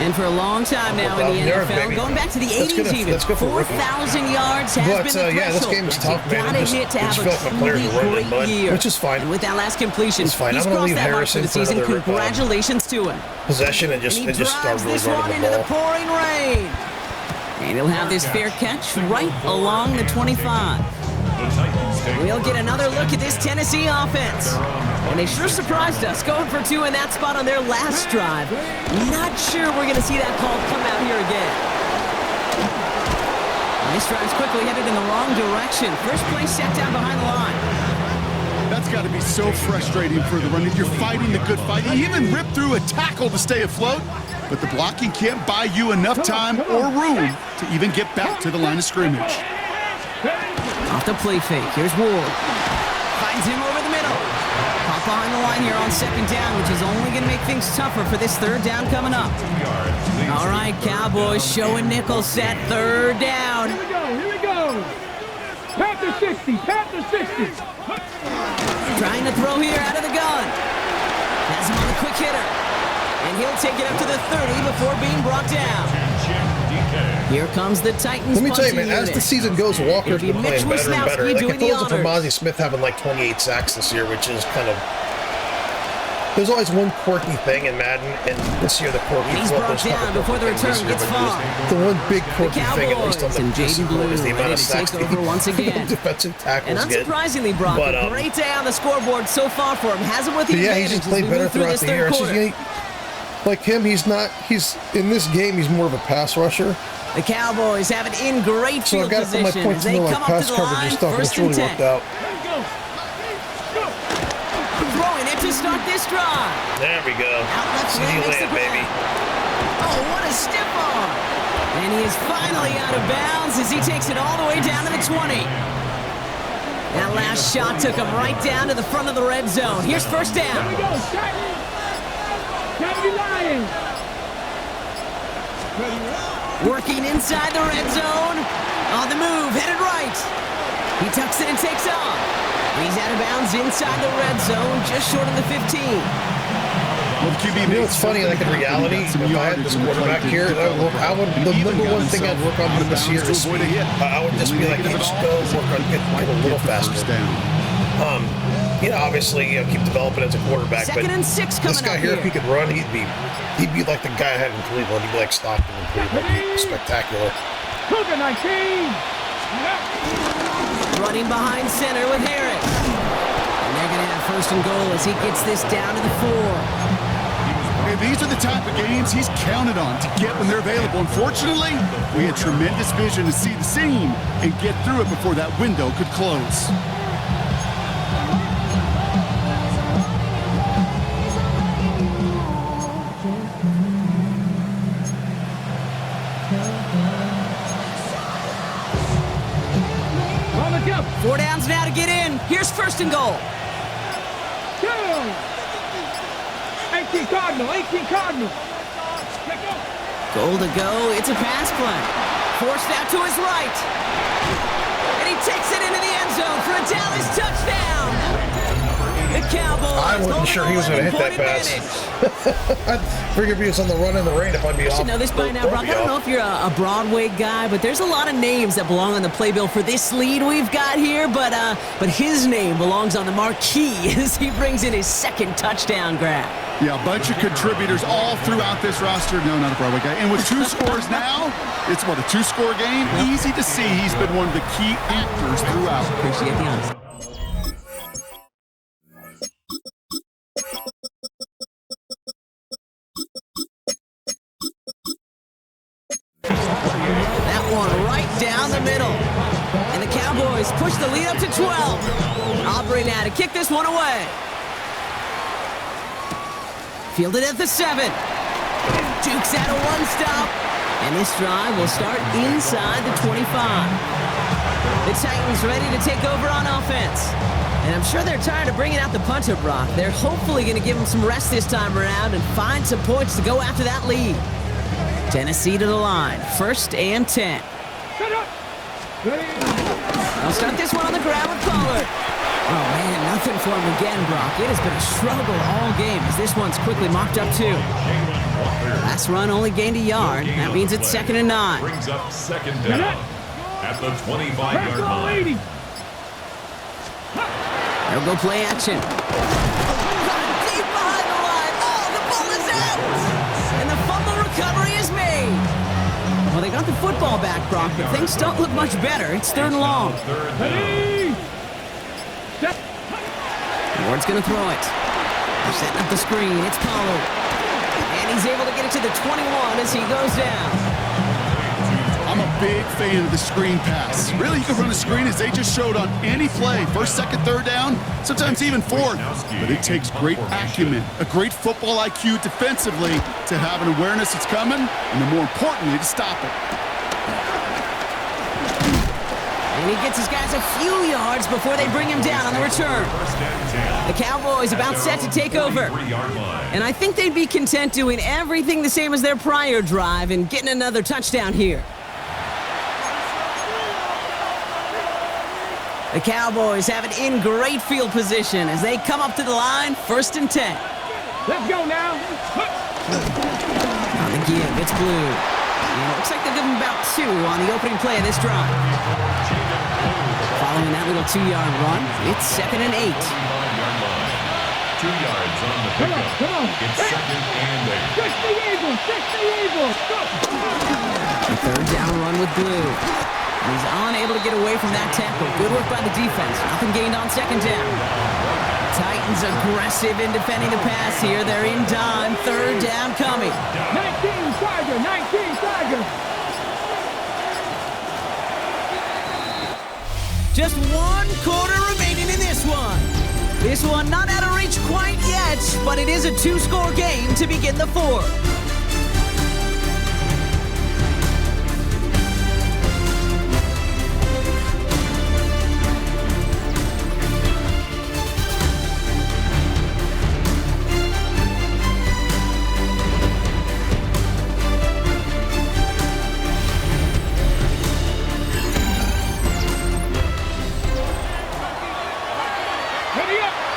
And for a long time now in the Well, NFL, baby. going back to the That's 80s good. even, That's good for rookie. 4,000 yards has But been the threshold. yeah, this game is tough, You man. gotta hit to I have just a feel like my players truly are running in great mud, year. which is fine. And with that last completion, It's fine. he's I'm gonna crossed leave that mark for Harrison the for season. another, Congratulations to him. Possession and just And he start drives really this one running into the the ball. pouring rain. And he'll have this fair catch right along the 25. We'll get another look at this Tennessee offense. And they sure surprised us, going for 2 in that spot on their last drive. Not sure we're going to see that call come out here again. And this drive's quickly headed in the wrong direction. First play set down behind the line. That's got to be so frustrating for the runner. You're fighting the good fight. You even rip through a tackle to stay afloat, but the blocking can't buy you enough time or room to even get back to the line of scrimmage. Off the play fake. Here's Ward. Finds him over the middle. Pop behind the line here on 2nd down, which is only going to make things tougher for this 3rd down coming up. All right, Cowboys showing nickel set 3rd down. Here we go. Panther 60. Panther 60. Trying to throw here out of the gun. Has him on the quick hitter. And he'll take it up to the 30 before being brought down. Here comes the Titans. Let me tell you, man, punching as the unit. season goes, Walker's It'll be been playing Mitch better and better. Wisnowski Like, doing the opposed to honors. Mozzie Smith having like 28 sacks this year, which is kind of... There's always one quirky thing in Madden, and this year the quirky... He's well, brought there's a couple down before the quirky things return this year, gets but far. the one big quirky The thing, at least on Cowboys the and PC Jaden board, is the Blue amount ready of to sacks take over once again. defensive tackles And get. unsurprisingly, Brock, But, a great day on the scoreboard so far for him. Has him with the yeah, advantage he's just as played we better move through throughout this the third year. It's quarter. just, like him, he's in this game, he's more of a pass rusher. The Cowboys have it in great So field I've got to put my position points as they into like come up to pass the coverage line. and stuff, and it's 1st and really 10. worked out. Throw start this drive. There we go. Out left CD leg makes the Lamb, baby. grab. Oh, what a stiff arm. And he is finally out of bounds as he takes it all the way down to the 20. That last shot took him right down to the front of the red zone. Here's first down. Here we go. County Lions. Working inside the red zone. On the move, headed right. He tucks it and takes off. He's out of bounds inside the red zone, just short of the 15. Well, QB, You know what's funny? Like in reality, if I had this quarterback here, the number one thing I'd work on this year is speed. I would just be like, hey, just go work on get a little faster. Obviously, keep developing as a quarterback. Second and 6 coming this guy up here, if he could run, he'd be like the guy I had in Cleveland. He'd be like Stockton in Cleveland. He'd be spectacular. Cougar 19. Running behind center with Harris. And they're going to have first and goal as he gets this down to the 4. Okay, these are the type of games he's counted on to get when they're available. Unfortunately, we had tremendous vision to see the seam and get through it before that window could close. On the jump. 4 downs now to get in. Here's first and goal. 18 Cardinal. 18 Cardinal. Let's go. Goal to go. It's a pass play. Forced out to his right. And he takes it into the end zone for a Dallas touchdown. The Cowboys. I wasn't sure he was going to hit that pass. I figured he was on the run in the rain if I'd be You off. should know this by now, Brock. I don't know if you're a Broadway guy, but there's a lot of names that belong on the playbill for this lead we've got here. But his name belongs on the marquee as he brings in his second touchdown grab. Yeah, a bunch of contributors all throughout this roster. No, not a Broadway guy. And with 2 scores now, it's what, a 2-score game? Easy to see he's been one of the key actors throughout. Appreciate the honesty. That one right down the middle. And the Cowboys push the lead up to 12. Aubrey now to kick this one away. Fielded at the 7. Dukes out a 1-stop. And this drive will start inside the 25. The Titans ready to take over on offense. And I'm sure they're tired of bringing out the punter, Brock. They're hopefully going to give him some rest this time around and find some points to go after that lead. Tennessee to the line. First and 10. I'll start this one on the ground with Pollard. Oh, man, nothing for him again, Brock. It has been a struggle all game as this one's quickly mocked up, too. Last run only gained a yard. That means it's 2nd and 9. Brings up second down at the 25-yard line. They'll go play action. Deep behind the line. Oh, the ball is out. And the fumble recovery is made. Well, they got the football back, Brock, but things don't look much better. It's 3rd and long. Ward's going to throw it. They're setting up the screen. It's Pollard. And he's able to get it to the 21 as he goes down. I'm a big fan of the screen pass. Really, you can run a screen as they just showed on any play. 1st, 2nd, 3rd down, sometimes even 4th. But it takes great acumen, a great football IQ defensively to have an awareness it's coming, and then more importantly, to stop it. And he gets his guys a few yards before they bring him down on the return. The Cowboys about set to take over. And I think they'd be content doing everything the same as their prior drive and getting another touchdown here. The Cowboys have it in great field position as they come up to the line, 1st and 10. Let's go now. On the give, it's Blue. And it looks like they'll give him about 2 on the opening play of this drive. Following that little 2-yard run, it's 2nd and 8. 2 yards on the pickup. Come on. It's 2nd and 8. Fix the Eagles. Fix the Eagles. Go. The 3rd down run with Blue. And he's unable to get away from that tackle. Good work by the defense. Nothing gained on 2nd down. Titans aggressive in defending the pass here. They're in dime. 3rd down coming. 19 Tiger. 19 Tiger. Just 1 quarter remaining in this one. This one not out of reach quite yet, but it is a two-score game to begin the fourth.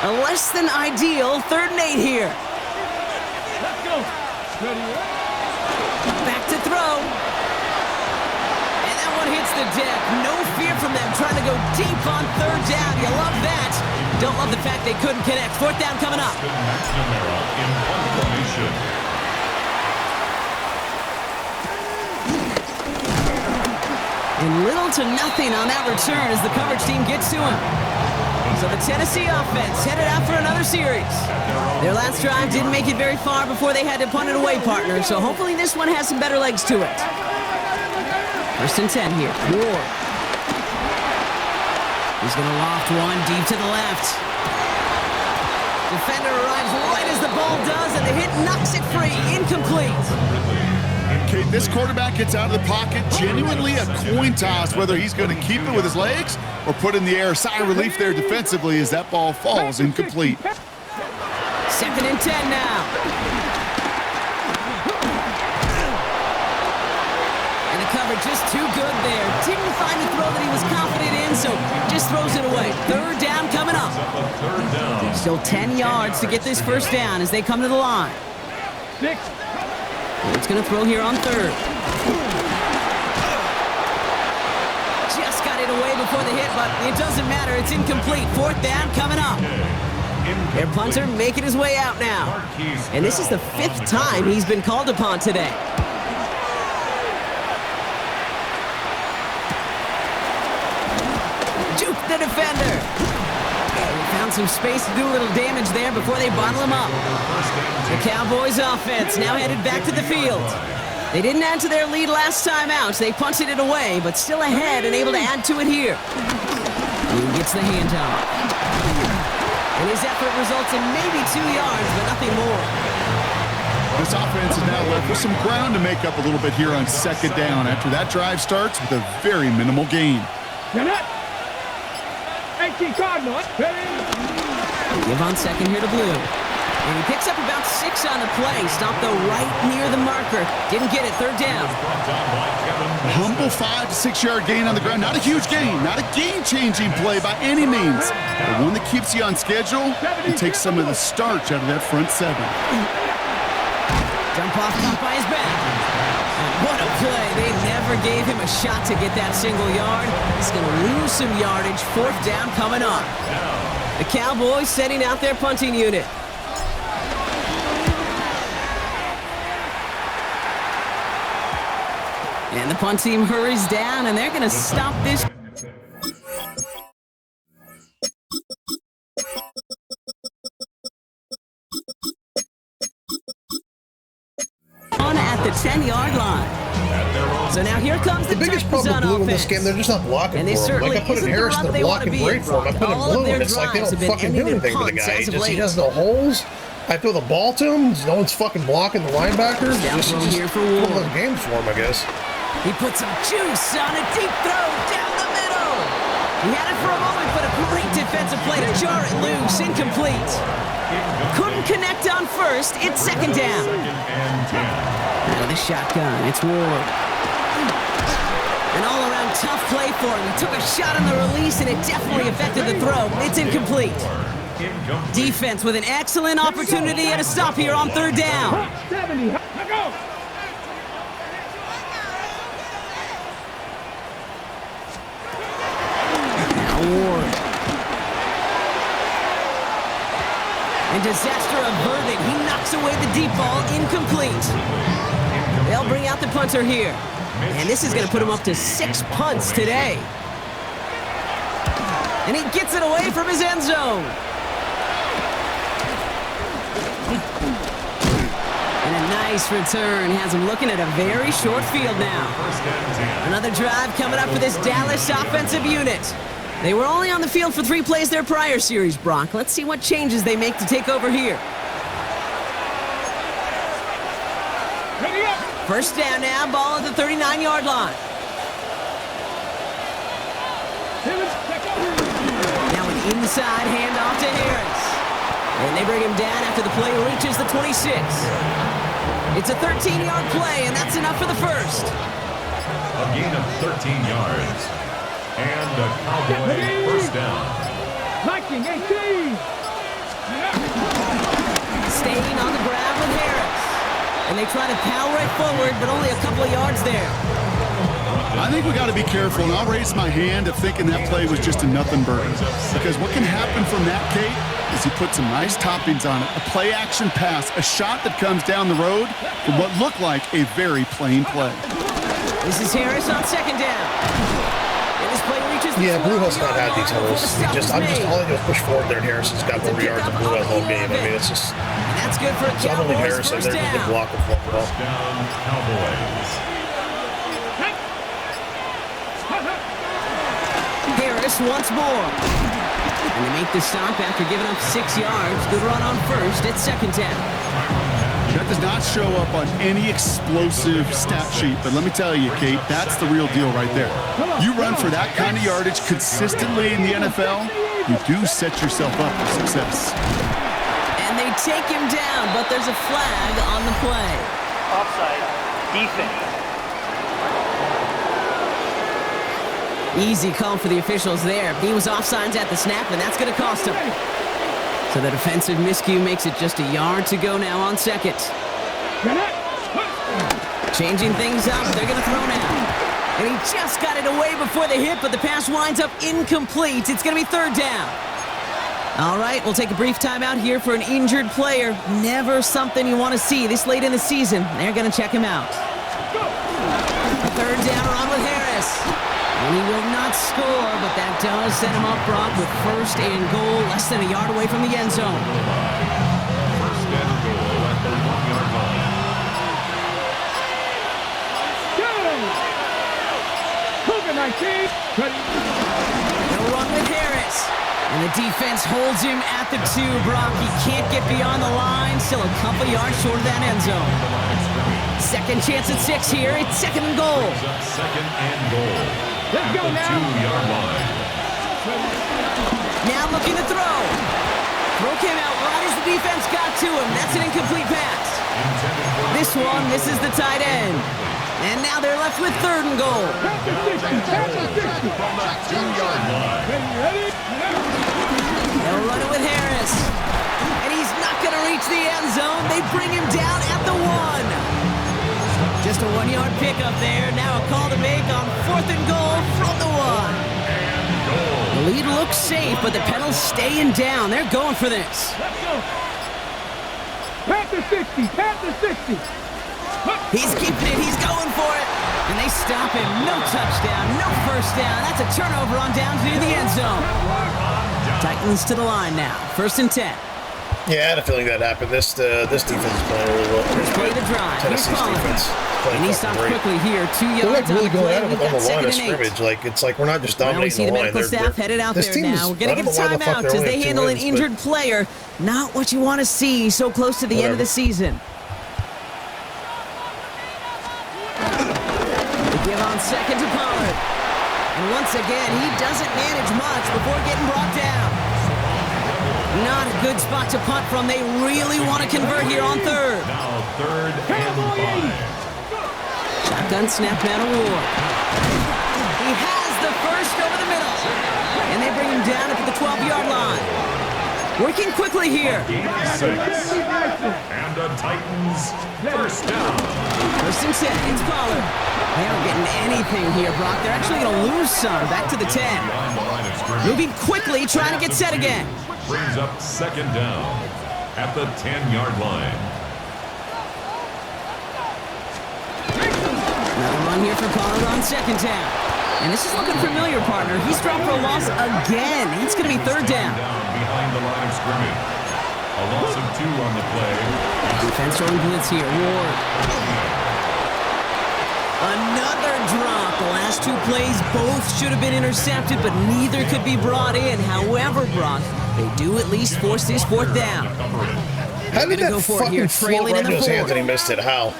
A less than ideal 3rd and 8 here. Let's go. Ready, Back to throw. And that one hits the deck. No fear from them trying to go deep on 3rd down. You love that. Don't love the fact they couldn't connect. 4th down coming up. McNamara in punt formation. And little to nothing on that return as the coverage team gets to him. So the Tennessee offense headed out for another series. Their last drive didn't make it very far before they had to punt it away, partner. So hopefully this one has some better legs to it. 1st and 10 here. Ward. He's going to loft one deep to the left. Defender arrives right as the ball does, and the hit knocks it free. Incomplete. Okay, this quarterback gets out of the pocket, genuinely a coin toss whether he's going to keep it with his legs or put in the air. Sigh of relief there defensively as that ball falls incomplete. 2nd and 10 now. And the cover just too good there. Didn't find the throw that he was confident in, so just throws it away. 3rd down coming up. Still 10 yards to get this 1st down as they come to the line. 6. It's going to throw here on 3rd. Just got it away before the hit, but it doesn't matter. It's incomplete. 4th down coming up. Their punter making his way out now. And this is the 5th time he's been called upon today. Juke the defender. They found some space to do a little damage there before they bottle him up. The Cowboys offense now headed back to the field. They didn't add to their lead last time out. They punted it away, but still ahead and able to add to it here. He gets the handoff. And his effort results in maybe 2 yards, but nothing more. This offense is now left with some ground to make up a little bit here on 2nd down after that drive starts with a very minimal gain. You're not. 18 Cardinal. Ready? Give on 2nd here to Blue. And he picks up about 6 on the play. Stopped though right near the marker. Didn't get it. 3rd down. A humble 5 to 6 yard gain on the ground. Not a huge gain. Not a game-changing play by any means. But one that keeps you on schedule and takes some of the starch out of that front 7. Jump off caught by his back. What a play. They never gave him a shot to get that single yard. He's going to lose some yardage. 4th down coming up. The Cowboys setting out their punting unit. And the punt team hurries down, and they're going to stop this. On at the 10-yard line. So now here comes the biggest problem with Blue in this game, they're just not blocking and they for him. certainly Like I put in Harrison, they're blocking great for him. I put in Blue, and it's like they don't fucking do anything for the guy. He has no holes. I throw the ball to him. No one's fucking blocking the linebackers. Down Just here for one of Ward. those games for him, I guess. He put some juice on a deep throw down the middle. He had it for a moment, but a great defensive play to jar it loose. Incomplete. Couldn't connect on 1st. It's 2nd down. Out of the shotgun. It's Ward. An all-around tough play for him. He took a shot on the release, and it definitely affected the throw. It's incomplete. Defense with an excellent opportunity and a stop here on 3rd down. 70. Let go. Now Ward. And disaster averted. He knocks away the deep ball. Incomplete. They'll bring out the punter here. And this is going to put him up to 6 punts today. And he gets it away from his end zone. And a nice return has him looking at a very short field now. Another drive coming up for this Dallas offensive unit. They were only on the field for 3 plays their prior series, Brock. Let's see what changes they make to take over here. First down now, ball at the 39-yard line. Now an inside handoff to Harris. And they bring him down after the play reaches the 26. It's a 13-yard play, and that's enough for the first. A gain of 13 yards. And a Cowboy first down. 19-18. Staying on the grab with Harris. And they try to power it forward, but only a couple of yards there. I think we got to be careful, and I'll raise my hand of thinking that play was just a nothing burger. Because what can happen from that, Kate, is he put some nice toppings on it. A play-action pass, a shot that comes down the road from what looked like a very plain play. This is Harris on second down. And this play reaches the Brujo's not 12-yard had these line holes. before the stop is made. All I do is push forward there, and Harris has got more yards than Brujo the whole game. I mean, it's just... And that's good for a It's not only Cowboys Harris in first there, but the down. block of football. Down Cowboys. Harris once more. And they make the stop after giving up 6 yards. Good run on first at second down. That does not show up on any explosive stat sheet, but let me tell you, Kate, that's the real deal right there. You run for that kind of yardage consistently in the NFL, you do set yourself up for success. And they take him down, but there's a flag on the play. Offside. Defense. Easy call for the officials there. He was offsides at the snap, and that's going to cost him. So the defensive miscue makes it just a yard to go now on second. Changing things up, they're going to throw now. And he just got it away before the hit, but the pass winds up incomplete. It's going to be third down. All right, we'll take a brief timeout here for an injured player. Never something you want to see this late in the season. They're going to check him out. Third down run with Harris. And he will not score, but that does set him up, Brock, with first and goal, less than a yard away from the end zone. First and goal at the 1-yard line. Cougar 19. They'll run with Harris. And the defense holds him at the 2, Brock. He can't get beyond the line. Still a couple yards short of that end zone. Second chance at 6 here. It's second and goal. Second and goal. Let's go now. 2-yard line. Now looking to throw. Throw came out right as the defense got to him. That's an incomplete pass. This one misses the tight end. And now they're left with third and goal. From the 2-yard line. They'll run it with Harris. And he's not going to reach the end zone. They bring him down at the 1. Just a 1-yard pickup there. Now a call to make on fourth and goal from the 1. The lead looks safe, but the Pedals staying down. They're going for this. Panther 60. Panther 60. He's keeping it. He's going for it. And they stop him. No touchdown. No first down. That's a turnover on downs near the end zone. Titans to the line now. First and 10. Yeah, I had a feeling that happened. This defense is playing really well. Play the drive. Tennessee's Here's defense and he playing stops fucking great. quickly here. 2 They're yards like really on the going play. at it We've on got the line second of and 8. scrimmage. Like it's like we're not just Now we dominating see the the line. medical staff headed out this there team now. is- We're going I to don't get know a why the fuck timeout they're as only they at 2 handle an wins, but injured player. Not what you want to see so close to the end of the season. They give on second to Pollard. And once again, he doesn't manage much before getting brought down. Not a good spot to punt from. They really want to convert here on third. Now third and 5. Shotgun snap out of Ward. He has the first over the middle. And they bring him down at the 12-yard line. Working quickly here. 6. And the Titans first down. First and 10. It's Pollard. They aren't getting anything here, Brock. They're actually going to lose some. Back to the 10. Behind the line of scrimmage. Moving quickly, trying to get set again. Brings up second down at the 10-yard line. Another run here for Pollard on second down. And this is looking familiar, partner. He's dropped for a loss again. It's going to be third down. Behind the line of scrimmage. A loss of 2 on the play. Defense throwing blitz here. Ward. Another drop. The last two plays both should have been intercepted, but neither could be brought in. However, Brock, they do at least force this fourth down. How did that go for it fucking here, float trailing right in in the his hands fourth. and he missed it? How?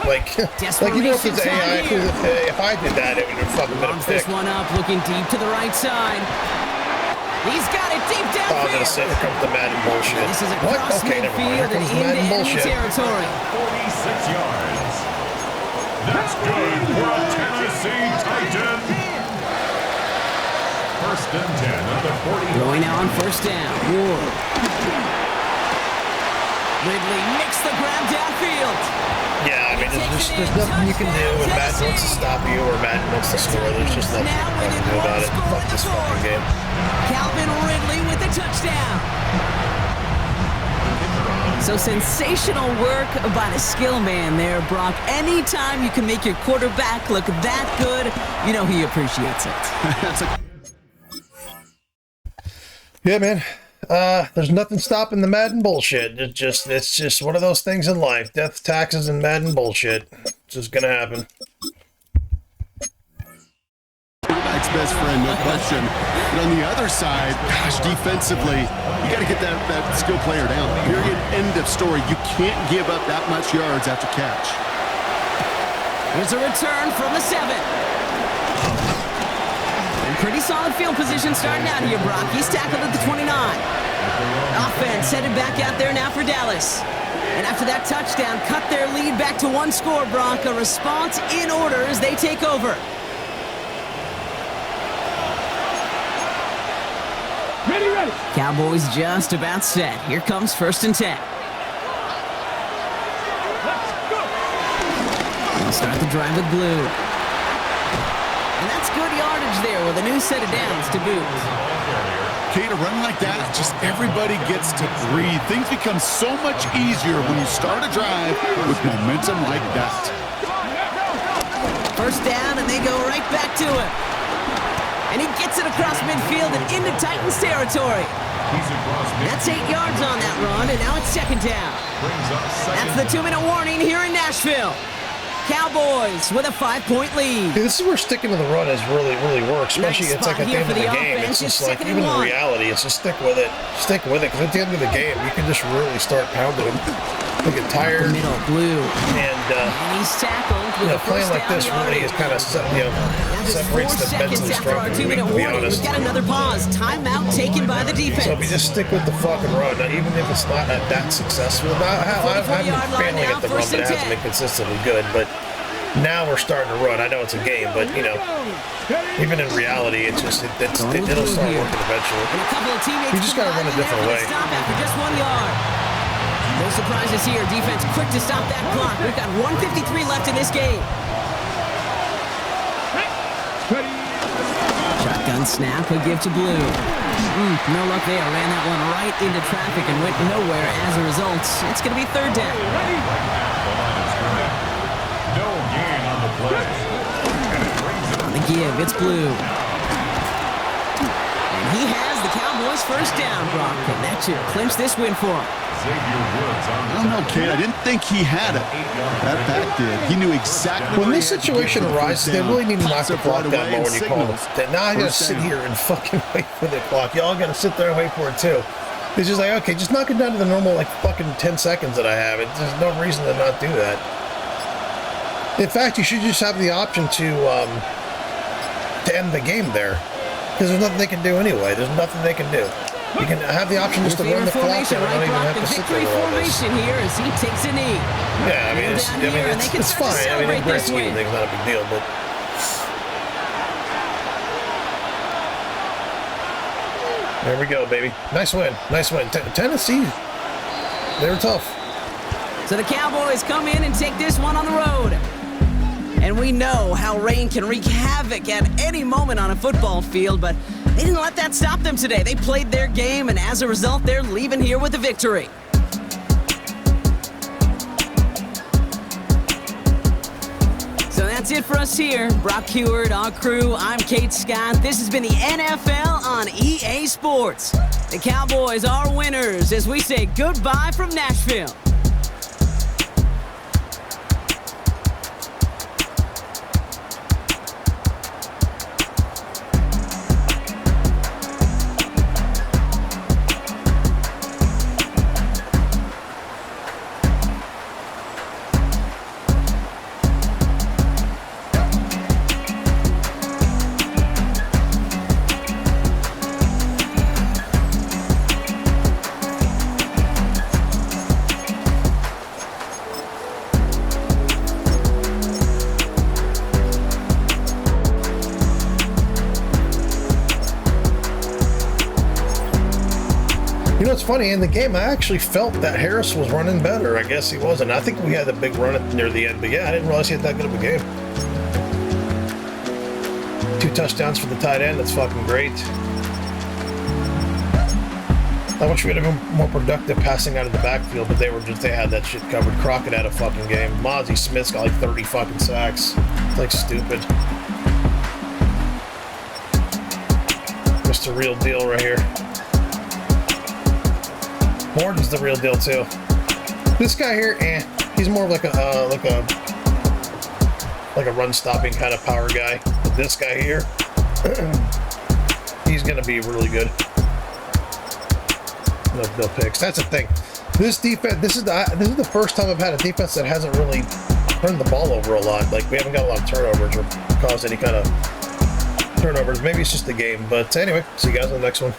Like you know, if it's Desperation AI, time here. if I did that, it would have fucking been a Bombs pick. this one up, looking deep to the right side. He's got it deep Oh, I'm gonna downfield. say here comes the Madden bullshit. This is What? across Okay, never mind. midfield Here and comes the Madden into enemy bullshit. territory. 46 yards. That's good for a Tennessee Titan. First and 10 at the 40. Going now on first down. Ward. Ridley makes the grab downfield. Yeah, I mean, there's nothing you can do when Madden wants to stop you or Madden wants to score. There's just nothing you can do about it. Fuck this fucking game. Calvin Ridley with the touchdown. So sensational work by the skill man there, Brock. Anytime you can make your quarterback look that good, you know he appreciates it. Yeah, man. There's nothing stopping the Madden bullshit. It's just one of those things in life. Death, taxes, and Madden bullshit. It's just gonna happen. Quarterback's best friend, no question. But on the other side, gosh, defensively, you got to get that skill player down. Period. End of story. You can't give up that much yards after catch. Here's a return from the 7. And pretty solid field position starting out here, Brock. He's tackled at the 29. Offense headed back out there now for Dallas. And after that touchdown, cut their lead back to 1 score, Brock. A response in order as they take over. Ready, ready. Cowboys just about set. Here comes first and 10. Let's go. They'll start the drive with blue. And that's good yardage there with a new set of downs to boot. Okay, to run like that, just everybody gets to breathe. Things become so much easier when you start a drive with momentum like that. First down, and they go right back to it. And he gets it across midfield and into Titans territory. That's 8 yards on that run, and now it's second down. That's the 2-minute warning here in Nashville. Cowboys with a 5-point lead. Dude, this is where sticking to the run is really works. Especially Nice it's like spot at the here end for of the the game. offense. It's just It's like, second even and in 1. reality, it's just stick with it. Stick with it, because at the end of the game, you can just really start pounding them. They get tired, Middle blue. and And he's tackled with a playing first like down this really is kind of separates the mental seconds after our strength of the weak, 2-minute to be warning. honest. We've got another pause. Timeout taken by the defense. So if you just stick with the fucking run, even if it's not that successful, I've been 44-yard line failing now, at the run, first but it and hasn't 10. been consistently good. But now we're starting to run. I know it's a game, but even in reality, it'll start working eventually. And a couple of teammates You just gotta run a colliding there different for the way. Stop after just 1 yard. No surprises here. Defense quick to stop that clock. We've got 1:53 left in this game. Ready. Shotgun snap, a give to Blue. No luck there. Ran that one right into traffic and went nowhere as a result. It's going to be third down. Ready. No gain on the play. And it brings it On the give, it's Blue. And he has the Cowboys first down, Brock. And that should clinch this win for him. Xavier Woods on I don't know, Kate. I didn't think he had it. That back did. He knew exactly When where this he had to get situation the first arises, they down. really need to knock Pops the up clock right down away more and when you call signals. it. Now I gotta First sit down. here and fucking wait for the clock. Y'all gotta sit there and wait for it too. It's just like, okay, just knock it down to the normal like fucking 10 seconds that I have. There's no reason to not do that. In fact, you should just have the option to end the game there. Because there's nothing they can do anyway. There's nothing they can do. You can have the option just to Your run the clock formation, down and not right, even Brock? have The to sit victory there with all this. formation here as he takes a knee. Yeah, I mean, Down here, and they can it's start to fine. I mean, in celebrate the grand this scheme of win. things, not a big deal, but there we go, baby. Nice win. Nice win. Tennessee, they were tough. So the Cowboys come in and take this one on the road. And we know how rain can wreak havoc at any moment on a football field, but they didn't let that stop them today. They played their game, and as a result, they're leaving here with a victory. So that's it for us here. Brock Heward, our crew, I'm Kate Scott. This has been the NFL on EA Sports. The Cowboys are winners as we say goodbye from Nashville. You know, it's funny, in the game, I actually felt that Harris was running better. I guess he wasn't. I think we had a big run near the end, but yeah, I didn't realize he had that good of a game. 2 touchdowns for the tight end. That's fucking great. I wish we had been more productive passing out of the backfield, but they had that shit covered. Crockett had a fucking game. Mozzie Smith's got like 30 fucking sacks. It's like stupid. Mr. Real Deal right here. Morton's the real deal too. This guy here, he's more of like a run stopping kind of power guy. But this guy here, he's gonna be really good. No picks. That's the thing. This defense. This is the first time I've had a defense that hasn't really turned the ball over a lot. Like, we haven't got a lot of turnovers or caused any kind of turnovers. Maybe it's just the game. But anyway, see you guys in the next one.